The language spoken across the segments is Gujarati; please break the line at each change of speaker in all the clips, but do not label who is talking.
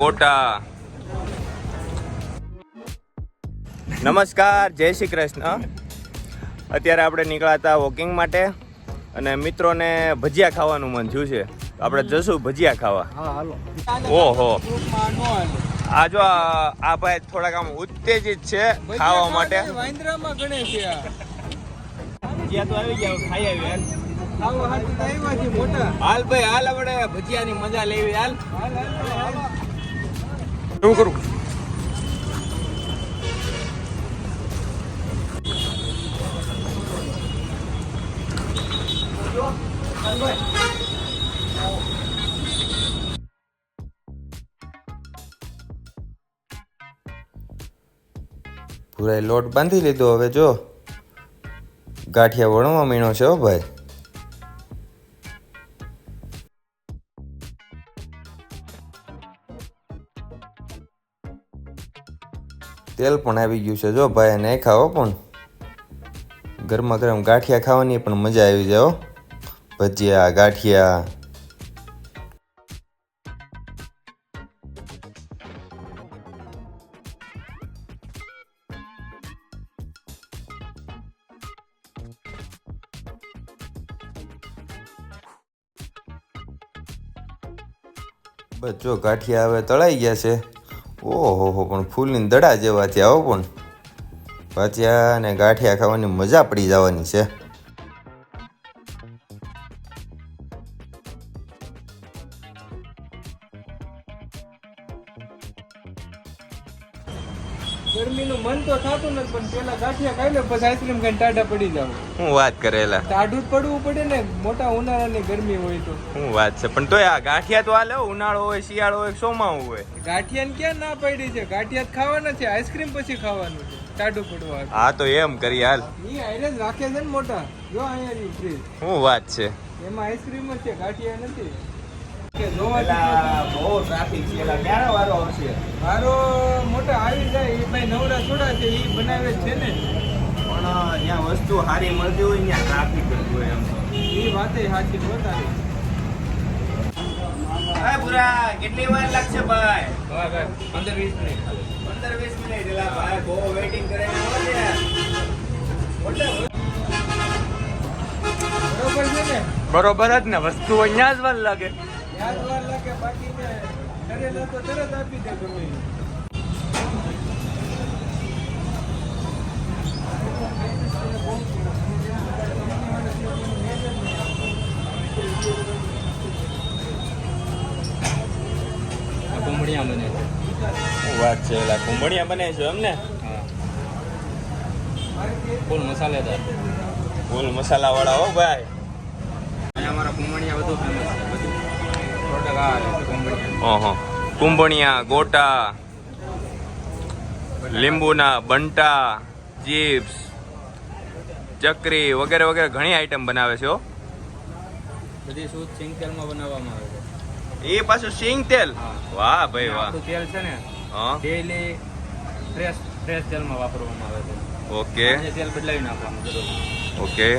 કોટા નમસ્કાર, જય શ્રી કૃષ્ણ. અત્યારે આપણે નીકળ્યા હતા વોકિંગ માટે અને મિત્રોને ભજીયા ખાવાનું મન થયું છે. આપણે જશું ભજીયા ખાવા. ઓહો, આ જો આ ભાઈ થોડાક આમ ઉત્તેજિત છે ખાવા માટે.
વાંદરામાં ગણે છે
ભજીયા તો આવી ગયા, ખાઈ આવી.
આવો હાથી આવ્યા છે મોટા.
હાલ ભાઈ હાલ, આપણે ભજીયાની મજા લેવી. હાલ
શું કરું?
પૂરાય લોટ બાંધી લીધો. હવે જો ગાંઠિયા વણવા મીણો છે. હો ભાઈ, તેલ પણ આવી ગયું છે. જો ભાઈ નહીં ખાવો પણ ગરમા ગરમ ગાંઠિયા ખાવાની પણ મજા આવી જાય. હો ભજીયા ગાંઠિયા. બસ જો ગાંઠિયા હવે તળાઈ ગયા છે. ઓહો હો, પણ ફૂલની દડા જેવા થયા. હો પણ ભજીયા અને ગાંઠિયા ખાવાની મજા પડી જવાની છે.
ગરમીનું મન તો થતું નથી, પણ પેલા ગાંઠિયા ખાઈ લે પછી આઈસ્ક્રીમ ખાઈને ટાઢા પડી જાવ.
શું વાત કરેલા,
ટાઢું જ પડવું પડે ને, મોટા ઉનાળાની ગરમી હોય તો.
શું વાત છે. પણ તોય આ ગાંઠિયા તો હાલે. ઉનાળો હોય, શિયાળો હોય, ચોમાસું હોય.
ગાંઠિયાને ક્યાં ના પડી છે? ગાંઠિયા જ ખાવાના છે, આઈસ્ક્રીમ પછી ખાવાનું છે ટાઢું પડવા.
હા તો એમ કરી. હાલ
ઈ આઈને જ રાખે છે ને મોટા. જો અહીંયા ફ્રીજ,
શું વાત છે.
એમાં આઈસ્ક્રીમ જ છે, ગાંઠિયા નથી. કે
બહુ ટ્રાફિક છે. ક્યારે વારો આવશે?
મારો મોટા આવી જાય એ ભાઈ નવરા થોડા છે, એ બનાવે જ છે ને.
પણ ત્યાં વસ્તુ સારી મળતી હોય ત્યાં ટ્રાફિક જ હોય. એમ
એ વાતે સાચી પોતાની.
હા પૂરા કેટલી વાર લાગશે ભાઈ?
15-20 મિનિટ.
15-20 મિનિટ. એલા ભાઈ બહુ વેઇટિંગ કરે છે.
બરોબર છે ને?
બરોબર જ ને, વસ્તુ અહીંયા જ વાર લાગે.
યાદ વાર લાગે, બાકી ને કરેલા તો તરત આપી દે ગમે.
કુંબળિયા બને છે.
શું વાત છે. એલા કુંભણિયા બને છે એમ ને?
ફૂલ મસાલેદાર,
ફૂલ મસાલા વાળા. હો ભાઈ,
અહીંયા અમારા કુંબળિયા બધું ફેમસ છે. બધું પ્રોડક્ટ આ છે કુંબળિયા.
ઓહો, કુંભણિયા, ગોટા, લીંબુના બંટા, ચિપ્સ, ચકરી વગેરે વગેરે ઘણી આઈટમ બનાવે છે. હો,
બધી શુદ્ધ સિંગ તેલમાં બનાવવામાં આવે છે.
એ પાછું સિંગ તેલ.
હા.
વાહ ભાઈ વાહ.
આપણું તેલ છે ને
હા,
ડેઈલી ફ્રેશ તેલમાં વાપરવામાં આવે છે.
ઓકે
આજે તેલ બદલાવી નાખવાનું જરૂર.
ઓકે.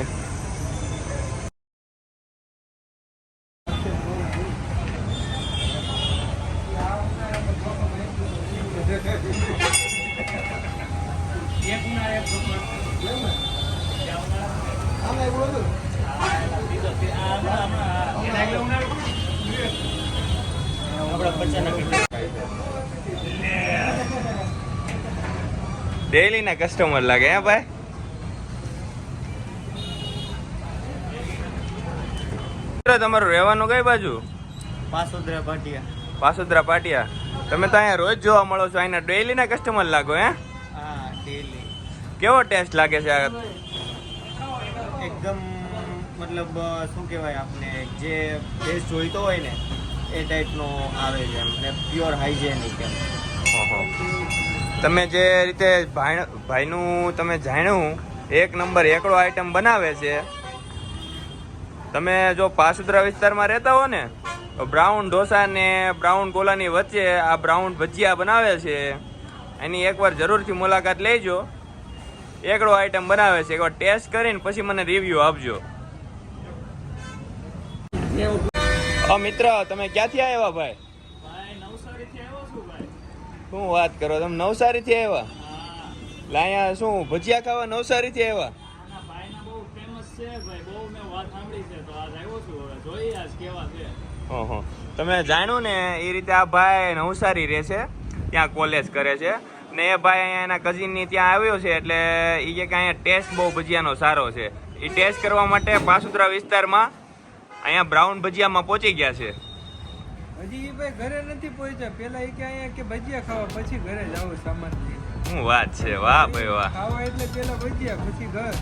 ડેઈલી ના કસ્ટમર લાગે. હે ભાઈ, તમારું રહેવાનું કઈ બાજુ?
પાસોદરા પાટિયા.
પાસોદરા પાટિયા. તમે તો અહીંયા રોજ જોવા મળો છો. અહીંના ડેઈલી ના કસ્ટમર લાગો. હે,
હા, ડેલી.
કેવો ટેસ્ટ લાગે છે આ?
એકદમ મતલબ શું કહેવાય, આપણે જે ટેસ્ટ જોઈતો હોય ને એ ટાઈપનો આવે છે એમ, ને પ્યોર હાઇજેનિક એમ.
ઓહો. તમે જે રીતે ભાઈનું તમે જાણ્યું, એક નંબર એકડો આઈટમ બનાવે છે. તમે જો પાસોદરા વિસ્તારમાં રહેતા હો ને, તો બ્રાઉન ઢોસા ને બ્રાઉન કોલાની વચ્ચે આ બ્રાઉન ભજીયા બનાવે છે. એની એકવાર જરૂરથી મુલાકાત લેજો. એકડો આઈટમ બનાવે છે. એકવાર ટેસ્ટ કરીને પછી મને રિવ્યુ આપજો. મિત્ર, તમે ક્યાંથી આવ્યા ભાઈ? શું વાત કરો તમે નવસારીથી આવ્યા? લાયા શું ભજીયા ખાવા નવસારીથી આવ્યા? ઓહો. તમે જાણ્યું ને એ રીતે આ ભાઈ નવસારી રહે છે, ત્યાં કોલેજ કરે છે ને એ ભાઈ અહીંયા એના કઝિનની ત્યાં આવ્યો છે એટલે એ કે અહીંયા ટેસ્ટ બહુ ભજીયાનો સારો છે. એ ટેસ્ટ કરવા માટે પાસુદ્રા વિસ્તારમાં અહીંયા બ્રાઉન ભજીયામાં પહોંચી ગયા છે.
હજી ભાઈ ઘરે નથી પહોંચ્યા. પેલા એ કે અહીંયા કે ભજીયા ખાવા પછી ઘરે જાવ સામાન લઈને.
શું વાત છે, વાહ ભાઈ વાહ.
ખાવા એટલે પેલા ભજીયા પછી ઘર.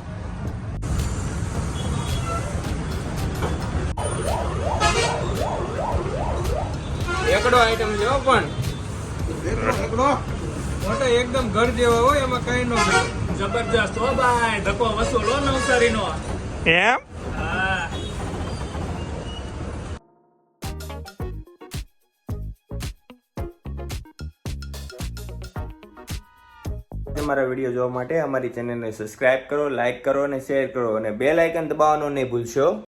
એકડો આઈટમ છે હો પણ
મોટા એકદમ ઘર જેવા હોય એમાં કઈ ન હોય.
જબરજસ્ત હો ભાઈ, ધક્કો વસૂલો નવસારીનો.
એમ?
હા.
તમારા વિડીયો જોવા માટે અમારી ચેનલને સબસ્ક્રાઇબ કરો, લાઈક કરો અને શેર કરો અને બેલ આઇકન દબાવવાનું નહીં ભૂલશો.